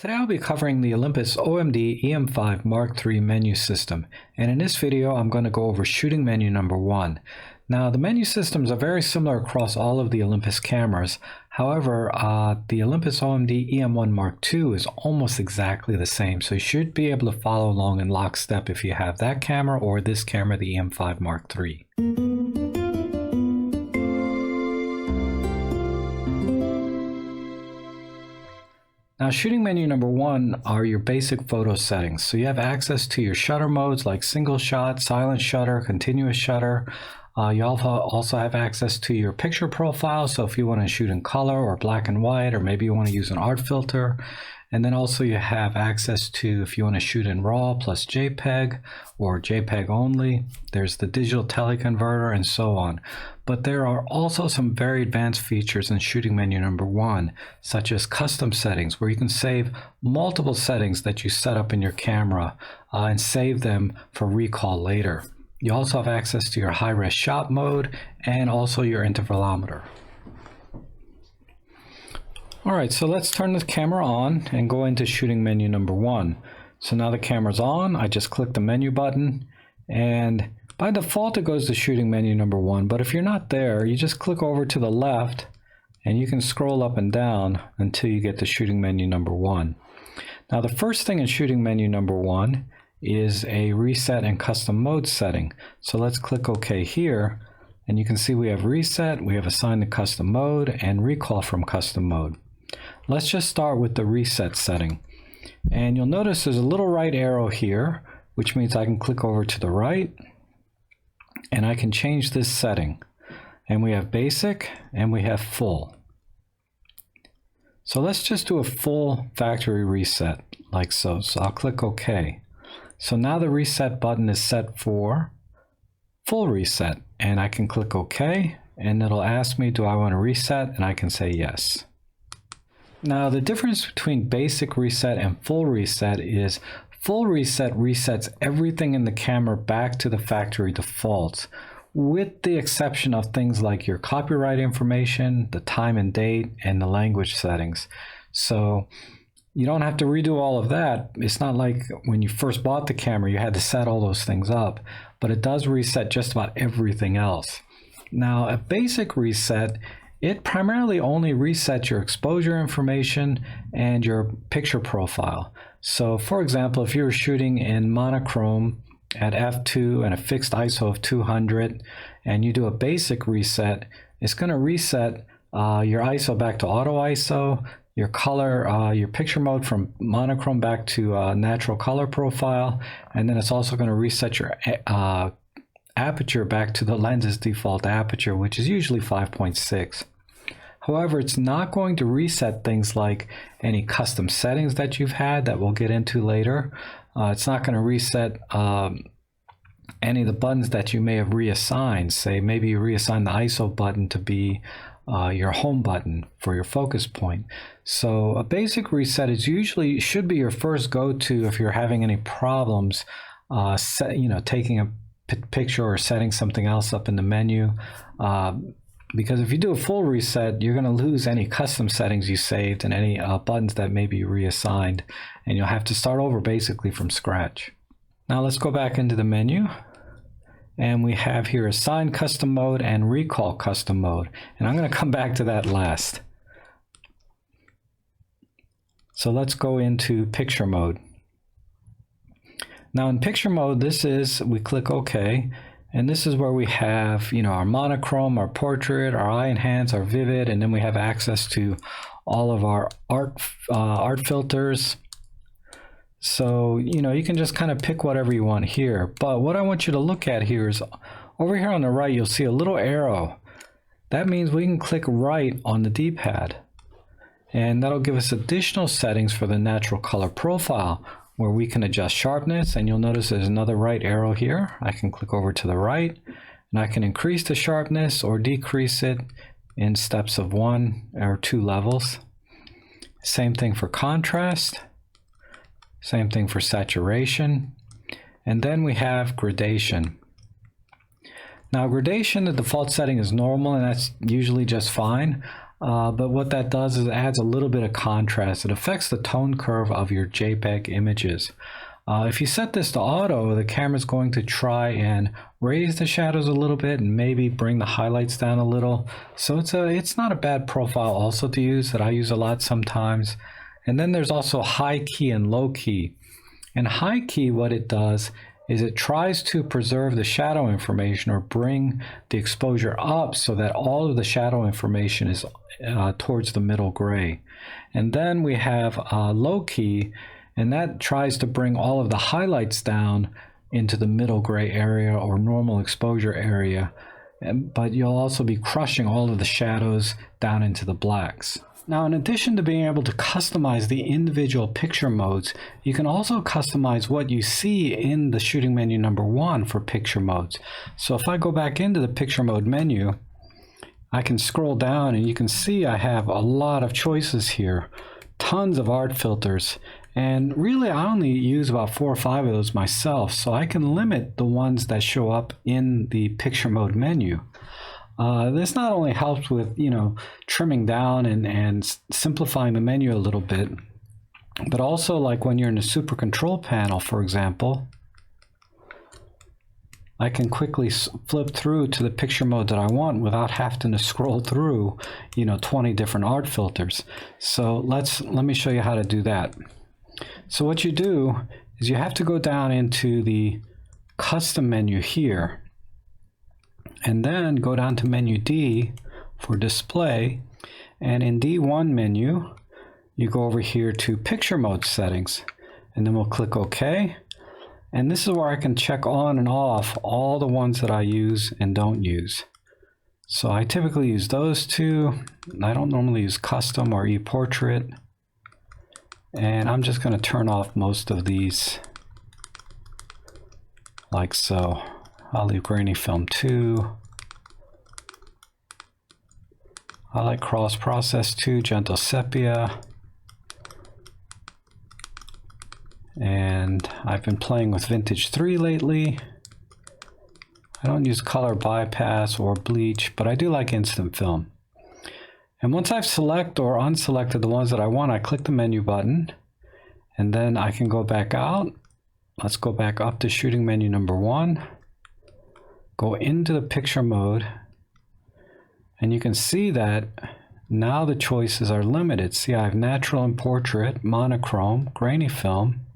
Today I'll be covering the Olympus OMD E-M5 Mark III menu system, and in this video I'm going to go over shooting menu number 1. Now the menu systems are very similar across all of the Olympus cameras. However, the Olympus OMD EM1 Mark II is almost exactly the same, so you should be able to follow along in lockstep if you have that camera or this camera, the EM5 Mark III. Now, shooting menu number 1 are your basic photo settings. So you have access to your shutter modes like single shot, silent shutter, continuous shutter. You also have access to your picture profile. So if you want to shoot in color or black and white, or maybe you want to use an art filter. And then also you have access to if you want to shoot in RAW plus JPEG or JPEG only. There's the digital teleconverter and so on. But there are also some very advanced features in shooting menu number 1, such as custom settings, where you can save multiple settings that you set up in your camera and save them for recall later. You also have access to your high-res shot mode and also your intervalometer. All right, so let's turn the camera on and go into shooting menu number 1. So now the camera's on, I just click the menu button, and by default it goes to shooting menu number 1, but if you're not there, you just click over to the left and you can scroll up and down until you get to shooting menu number 1. Now the first thing in shooting menu number 1 is a reset and custom mode setting. So let's click OK here, and you can see we have reset, we have assigned the custom mode, and recall from custom mode. Let's just start with the reset setting. And you'll notice there's a little right arrow here, which means I can click over to the right and I can change this setting. And we have basic and we have full. So let's just do a full factory reset like so. So I'll click OK. So now the reset button is set for full reset, and I can click OK, and it'll ask me, do I want to reset? And I can say yes. Now the difference between basic reset and full reset is full reset resets everything in the camera back to the factory defaults, with the exception of things like your copyright information, the time and date, and the language settings. So you don't have to redo all of that. It's not like when you first bought the camera you had to set all those things up, but it does reset just about everything else. Now a basic reset, it primarily only resets your exposure information and your picture profile. So for example, if you were shooting in monochrome at f2 and a fixed ISO of 200 and you do a basic reset, it's going to reset your ISO back to auto ISO, your color, your picture mode from monochrome back to natural color profile, and then it's also going to reset your aperture back to the lens's default aperture, which is usually 5.6. However, it's not going to reset things like any custom settings that you've had that we'll get into later. It's not going to reset any of the buttons that you may have reassigned. Say maybe you reassign the ISO button to be your home button for your focus point. So a basic reset is usually should be your first go-to if you're having any problems taking a picture or setting something else up in the menu. Because if you do a full reset, you're going to lose any custom settings you saved and any buttons that may be reassigned, and you'll have to start over basically from scratch. Now let's go back into the menu, and we have here assign custom mode and recall custom mode, and I'm going to come back to that last. So let's go into picture mode. Now in picture mode, we click OK. And this is where we have, our monochrome, our portrait, our eye enhance, our vivid, and then we have access to all of our art filters. So, you can just kind of pick whatever you want here. But what I want you to look at here is over here on the right, you'll see a little arrow. That means we can click right on the D-pad. And that'll give us additional settings for the natural color profile, where we can adjust sharpness, and you'll notice there's another right arrow here. I can click over to the right, and I can increase the sharpness or decrease it in steps of 1 or 2 levels. Same thing for contrast, same thing for saturation, and then we have gradation. Now gradation, the default setting is normal, and that's usually just fine. but what that does is it adds a little bit of contrast. It affects the tone curve of your JPEG images. If you set this to auto, the camera is going to try and raise the shadows a little bit and maybe bring the highlights down a little. So it's not a bad profile also to use, that I use a lot sometimes. And then there's also high key and low key. And high key, what it does is it tries to preserve the shadow information or bring the exposure up so that all of the shadow information is towards the middle gray. And then we have low key, and that tries to bring all of the highlights down into the middle gray area or normal exposure area. But you'll also be crushing all of the shadows down into the blacks. Now, in addition to being able to customize the individual picture modes, you can also customize what you see in the shooting menu number 1 for picture modes. So if I go back into the picture mode menu, I can scroll down and you can see I have a lot of choices here, tons of art filters. And really, I only use about 4 or 5 of those myself, so I can limit the ones that show up in the picture mode menu. This not only helps with, trimming down and simplifying the menu a little bit, but also like when you're in the super control panel, for example, I can quickly flip through to the picture mode that I want without having to scroll through, 20 different art filters. So let me show you how to do that. So what you do is you have to go down into the custom menu here, and then go down to menu D for display, and in D1 menu you go over here to picture mode settings, and then we'll click OK. And this is where I can check on and off all the ones that I use and don't use. So I typically use those two. I don't normally use custom or e-portrait, and I'm just going to turn off most of these like so. I'll leave grainy film 2. I like cross process 2, gentle sepia. And I've been playing with vintage 3 lately. I don't use color bypass or bleach, but I do like instant film. And once I've selected or unselected the ones that I want, I click the menu button, and then I can go back out. Let's go back up to shooting menu number 1. Go into the picture mode, and you can see that now the choices are limited. See, I have natural and portrait, monochrome, grainy film,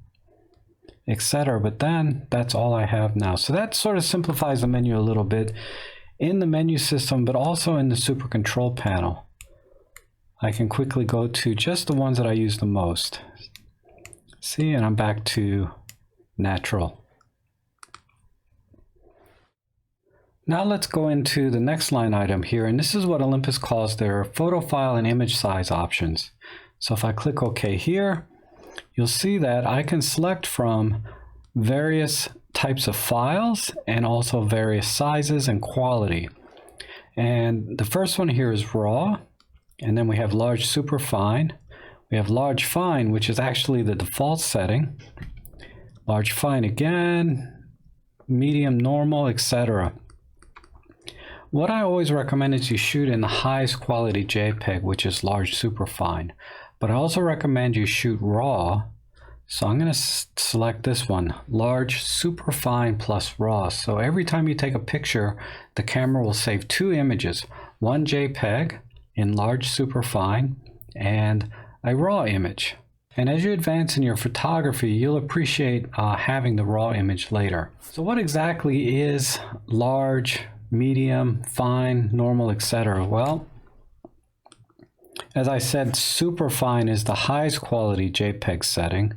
etc. But then that's all I have now. So that sort of simplifies the menu a little bit in the menu system, but also in the super control panel. I can quickly go to just the ones that I use the most. See, and I'm back to natural. Now let's go into the next line item here, and this is what Olympus calls their photo file and image size options. So if I click OK here, you'll see that I can select from various types of files and also various sizes and quality. And the first one here is raw, and then we have large super fine. We have large fine, which is actually the default setting. Large fine again, medium, normal, etc. What I always recommend is you shoot in the highest quality JPEG, which is large superfine. But I also recommend you shoot raw. So I'm going to select this one, large superfine plus raw. So every time you take a picture, the camera will save 2 images, one JPEG in large superfine and a raw image. And as you advance in your photography, you'll appreciate having the raw image later. So what exactly is large, medium, fine, normal, etc.? Well, as I said, super fine is the highest quality JPEG setting,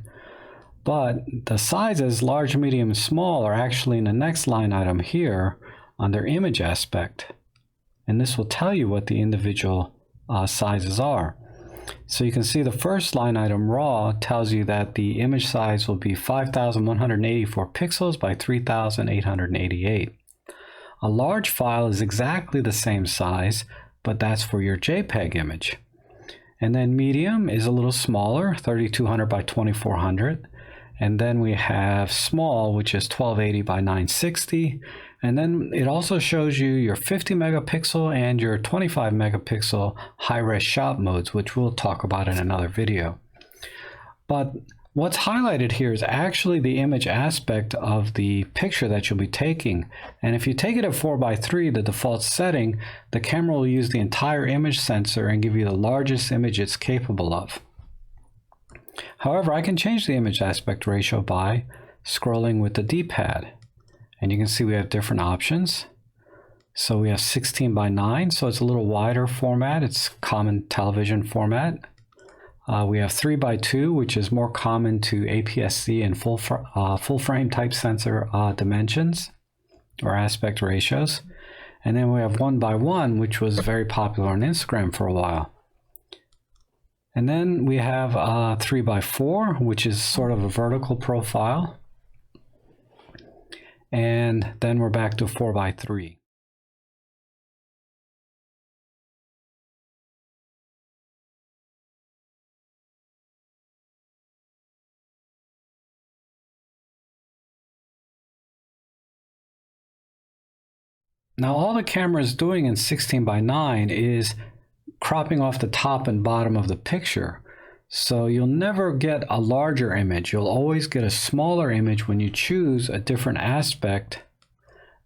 but the sizes large, medium, and small are actually in the next line item here under image aspect, and this will tell you what the individual sizes are. So you can see the first line item, raw, tells you that the image size will be 5,184 pixels by 3,888. A large file is exactly the same size, but that's for your JPEG image. And then medium is a little smaller, 3,200 by 2,400. And then we have small, which is 1280 by 960. And then it also shows you your 50 megapixel and your 25 megapixel high-res shot modes, which we'll talk about in another video. But what's highlighted here is actually the image aspect of the picture that you'll be taking. And if you take it at 4:3, the default setting, the camera will use the entire image sensor and give you the largest image it's capable of. However, I can change the image aspect ratio by scrolling with the D-pad. And you can see we have different options. So we have 16:9, so it's a little wider format. It's common television format. We have 3:2, which is more common to APS-C and full frame type sensor dimensions or aspect ratios. And then we have 1:1, which was very popular on Instagram for a while. And then we have 3:4, which is sort of a vertical profile. And then we're back to 4:3. Now all the camera is doing in 16:9 is cropping off the top and bottom of the picture. So you'll never get a larger image. You'll always get a smaller image when you choose a different aspect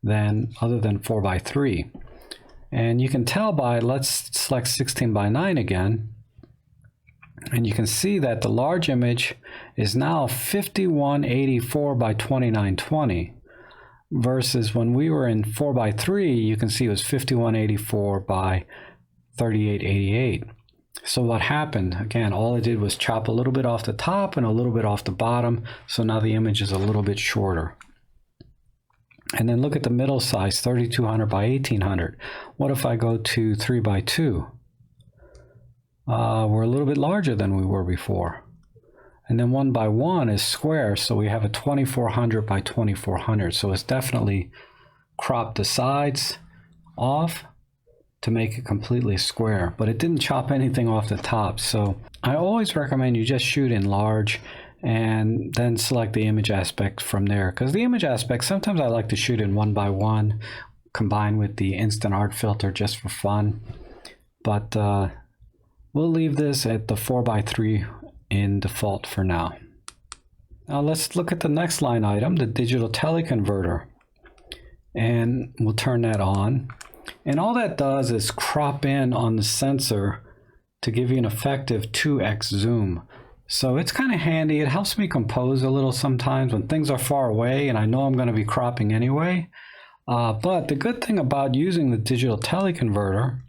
other than 4:3. And you can tell by, let's select 16:9 again. And you can see that the large image is now 5184 by 2920. Versus when we were in 4:3, you can see it was 5184 by 3888. So what happened? Again, all I did was chop a little bit off the top and a little bit off the bottom. So now the image is a little bit shorter. And then look at the middle size, 3200 by 1800. What if I go to 3:2? We're a little bit larger than we were before. And then 1:1 is square, so we have a 2400 by 2400. So it's definitely cropped the sides off to make it completely square, but it didn't chop anything off the top. So I always recommend you just shoot in large and then select the image aspect from there. Because the image aspect, sometimes I like to shoot in 1:1 combined with the instant art filter just for fun. But we'll leave this at the 4:3 in default for now. Now let's look at the next line item, the digital teleconverter. And we'll turn that on. And all that does is crop in on the sensor to give you an effective 2x zoom. So it's kind of handy. It helps me compose a little sometimes when things are far away and I know I'm going to be cropping anyway. But the good thing about using the digital teleconverter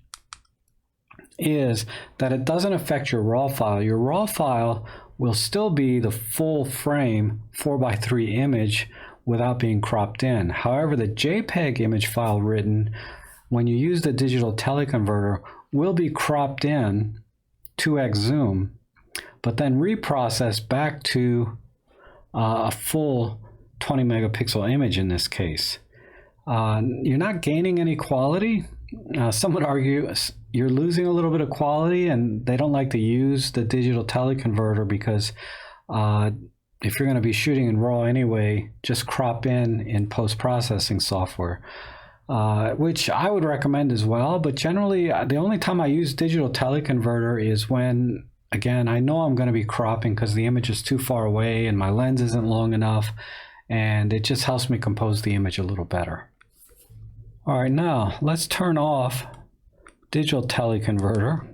is that it doesn't affect your RAW file. Your RAW file will still be the full frame 4:3 image without being cropped in. However, the JPEG image file written when you use the digital teleconverter will be cropped in 2x zoom, but then reprocessed back to a full 20 megapixel image in this case. You're not gaining any quality. Some would argue you're losing a little bit of quality, and they don't like to use the digital teleconverter because if you're going to be shooting in RAW anyway, just crop in post-processing software. Which I would recommend as well, but generally the only time I use digital teleconverter is when, again, I know I'm going to be cropping because the image is too far away and my lens isn't long enough, and it just helps me compose the image a little better. All right, now let's turn off digital teleconverter.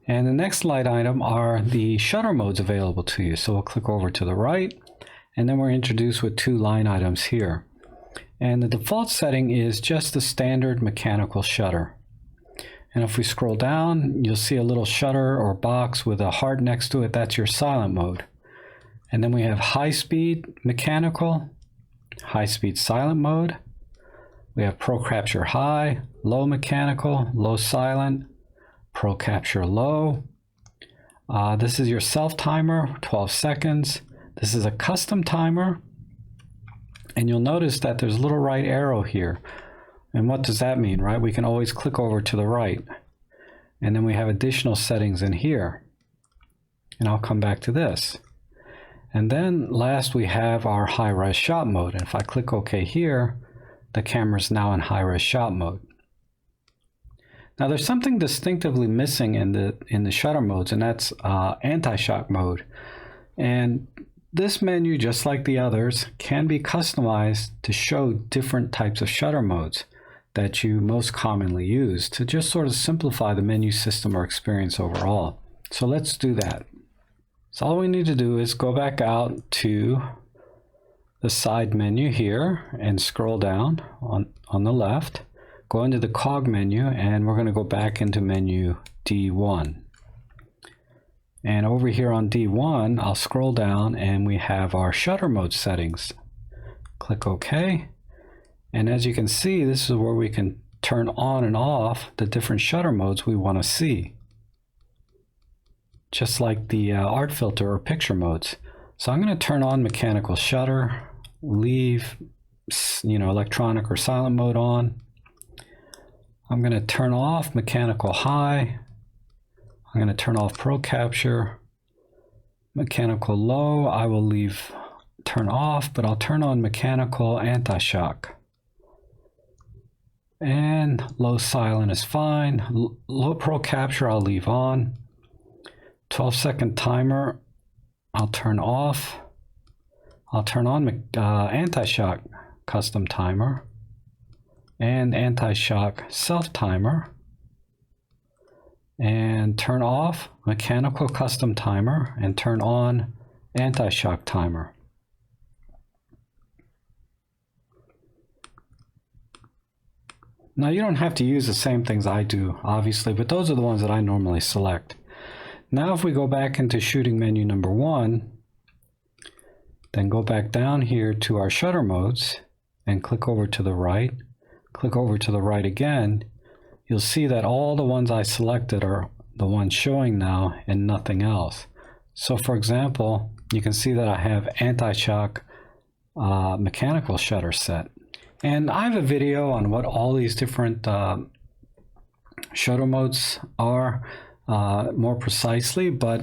And the next light item are the shutter modes available to you. So we'll click over to the right, and then we're introduced with two line items here. And the default setting is just the standard mechanical shutter. And if we scroll down, you'll see a little shutter or box with a heart next to it. That's your silent mode. And then we have high speed mechanical, high speed silent mode. We have Pro Capture High, low mechanical, low silent, Pro Capture Low. This is your self timer, 12 seconds. This is a custom timer. And you'll notice that there's a little right arrow here. And what does that mean, right? We can always click over to the right. And then we have additional settings in here. And I'll come back to this. And then last we have our high-res shot mode. And if I click OK here, the camera is now in high-res shot mode. Now there's something distinctively missing in the shutter modes, and that's anti-shock mode. And this menu, just like the others, can be customized to show different types of shutter modes that you most commonly use to just sort of simplify the menu system or experience overall. So let's do that. So all we need to do is go back out to the side menu here and scroll down on the left, go into the cog menu, and we're going to go back into menu D1. And over here on D1, I'll scroll down and we have our shutter mode settings. Click OK. And as you can see, this is where we can turn on and off the different shutter modes we want to see, just like the art filter or picture modes. So I'm going to turn on mechanical shutter, leave electronic or silent mode on. I'm going to turn off mechanical high. I'm going to turn off pro capture. Mechanical low I will turn off, but I'll turn on mechanical anti-shock. And low silent is fine. Low pro capture I'll leave on. 12-second timer I'll turn off. I'll turn on anti-shock custom timer and anti-shock self timer, and turn off mechanical custom timer and turn on anti-shock timer. Now you don't have to use the same things I do, obviously, but those are the ones that I normally select. Now if we go back into shooting menu number 1, then go back down here to our shutter modes and click over to the right, click over to the right again, you'll see that all the ones I selected are the ones showing now and nothing else. So for example, you can see that I have anti-shock mechanical shutter set. And I have a video on what all these different shutter modes are more precisely, but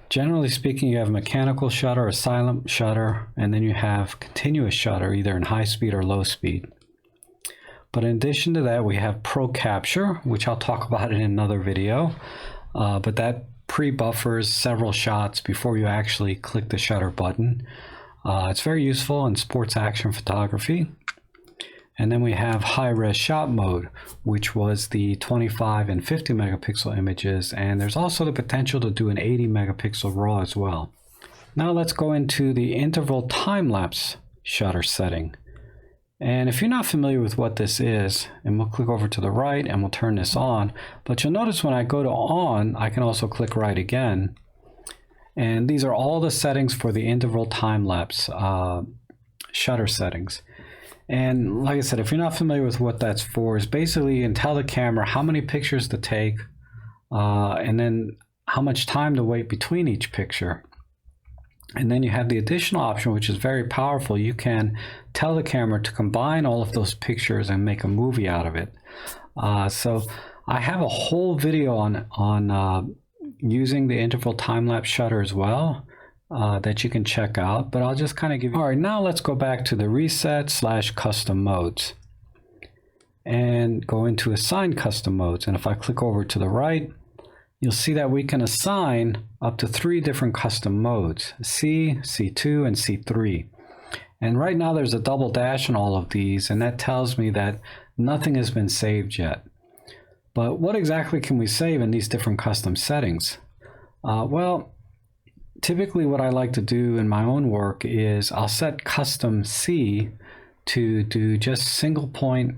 generally speaking, you have mechanical shutter, a silent shutter, and then you have continuous shutter, either in high speed or low speed. But in addition to that, we have pro capture, which I'll talk about in another video, but that pre-buffers several shots before you actually click the shutter button. It's very useful in sports action photography. And then we have high-res shot mode, which was the 25 and 50 megapixel images, and there's also the potential to do an 80 megapixel RAW as well. Now let's go into the interval time-lapse shutter setting. And if you're not familiar with what this is, and we'll click over to the right and we'll turn this on, but you'll notice when I go to on, I can also click right again. And these are all the settings for the interval time-lapse shutter settings. And like I said, if you're not familiar with what that's for, is basically you can tell the camera how many pictures to take and then how much time to wait between each picture. And then you have the additional option, which is very powerful. You can tell the camera to combine all of those pictures and make a movie out of it. So I have a whole video on using the interval time-lapse shutter as well. That you can check out, but I'll just kind of give you. All right, now let's go back to the reset/custom modes and go into assign custom modes. And if I click over to the right, you'll see that we can assign up to 3 different custom modes: C, C2, and C3. And right now there's a double dash in all of these, and that tells me that nothing has been saved yet. But what exactly can we save in these different custom settings? Well, typically what I like to do in my own work is I'll set custom C to do just single point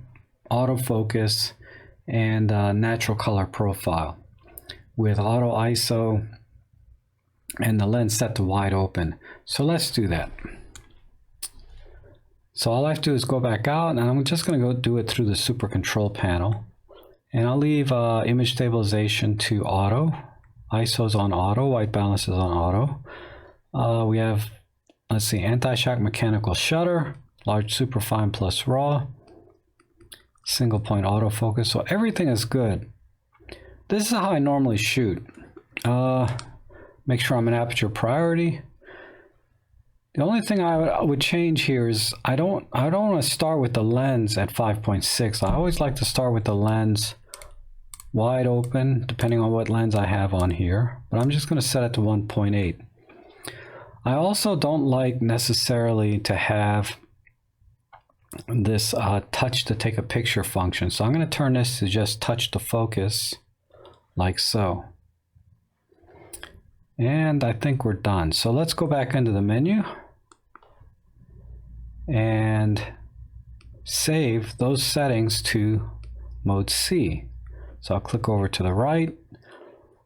autofocus and natural color profile with auto ISO and the lens set to wide open. So let's do that. So all I have to do is go back out, and I'm just going to go do it through the super control panel, and I'll leave image stabilization to auto. ISO is on auto, white balance is on auto. We have, let's see, anti-shock mechanical shutter, large superfine plus raw, single point autofocus. So everything is good. This is how I normally shoot. Make sure I'm in aperture priority. The only thing I would change here is I don't want to start with the lens at 5.6. I always like to start with the lens wide open, depending on what lens I have on here, but I'm just going to set it to 1.8. I also don't like necessarily to have this touch to take a picture function, so I'm going to turn this to just touch to focus, like so. And I think we're done. So let's go back into the menu and save those settings to mode C. So I'll click over to the right,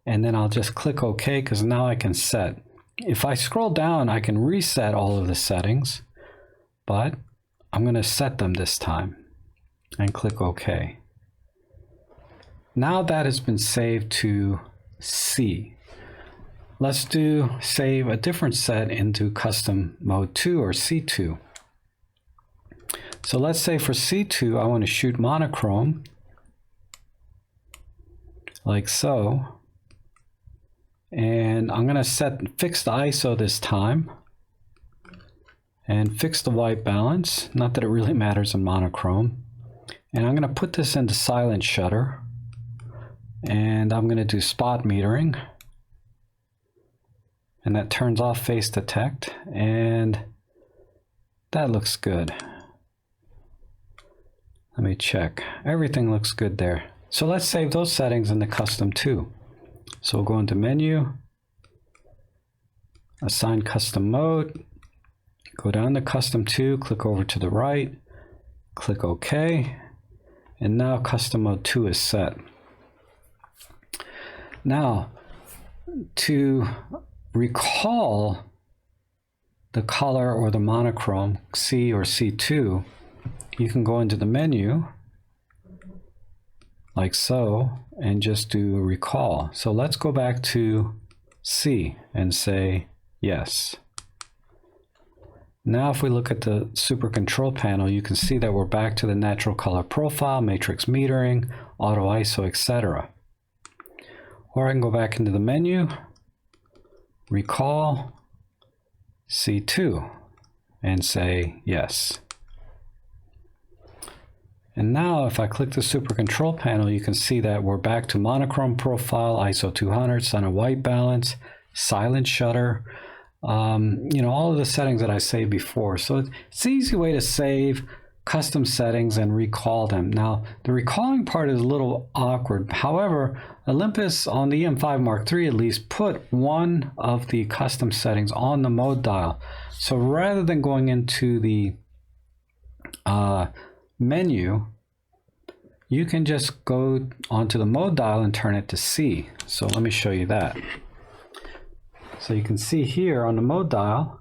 and then I'll just click OK, because now I can set. If I scroll down, I can reset all of the settings, but I'm going to set them this time and click OK. Now that has been saved to C. Let's save a different set into custom mode 2 or C2. So let's say for C2, I want to shoot monochrome, like so. And I'm going to fix the ISO this time and fix the white balance. Not that it really matters in monochrome. And I'm going to put this into silent shutter. And I'm going to do spot metering. And that turns off face detect. And that looks good. Let me check. Everything looks good there. So let's save those settings in the custom 2. So we'll go into menu, assign custom mode, go down to custom 2, click over to the right, click OK, and now custom mode 2 is set. Now, to recall the color or the monochrome, C or C2, you can go into the menu, like so, and just do recall. So let's go back to C and say yes. Now if we look at the super control panel, you can see that we're back to the natural color profile, matrix metering, auto ISO, etc. Or I can go back into the menu, recall, C2, and say yes. And now if I click the super control panel, you can see that we're back to monochrome profile, ISO 200, center white balance, silent shutter, you know, all of the settings that I saved before. So it's an easy way to save custom settings and recall them. Now, the recalling part is a little awkward. However, Olympus on the E-M5 Mark III at least put one of the custom settings on the mode dial. So rather than going into the menu, you can just go onto the mode dial and turn it to C. So let me show you that. So you can see here on the mode dial,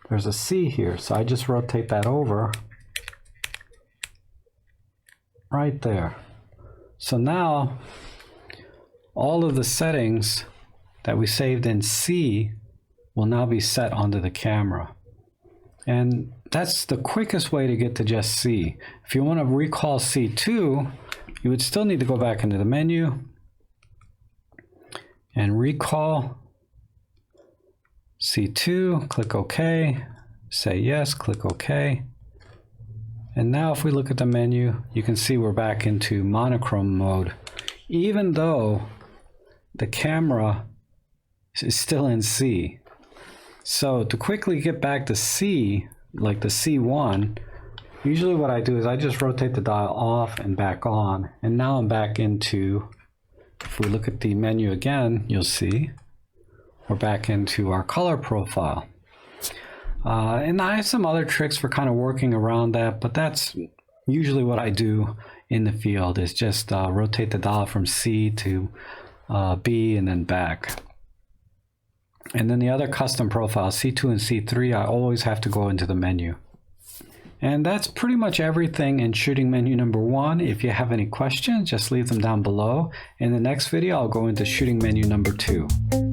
there's a C here. So I just rotate that over right there. So now all of the settings that we saved in C will now be set onto the camera. And that's the quickest way to get to just C. If you want to recall C2, you would still need to go back into the menu and recall C2, click OK, say yes, click OK. And now if we look at the menu, you can see we're back into monochrome mode, even though the camera is still in C. So to quickly get back to C, like the C1, usually what I do is I just rotate the dial off and back on, and now I'm back into, if we look at the menu again, you'll see we're back into our color profile. And I have some other tricks for kind of working around that, but that's usually what I do in the field, is just rotate the dial from C to B and then back. And then the other custom profiles, C2 and C3, I always have to go into the menu. And that's pretty much everything in shooting menu number 1. If you have any questions, just leave them down below. In the next video, I'll go into shooting menu number 2.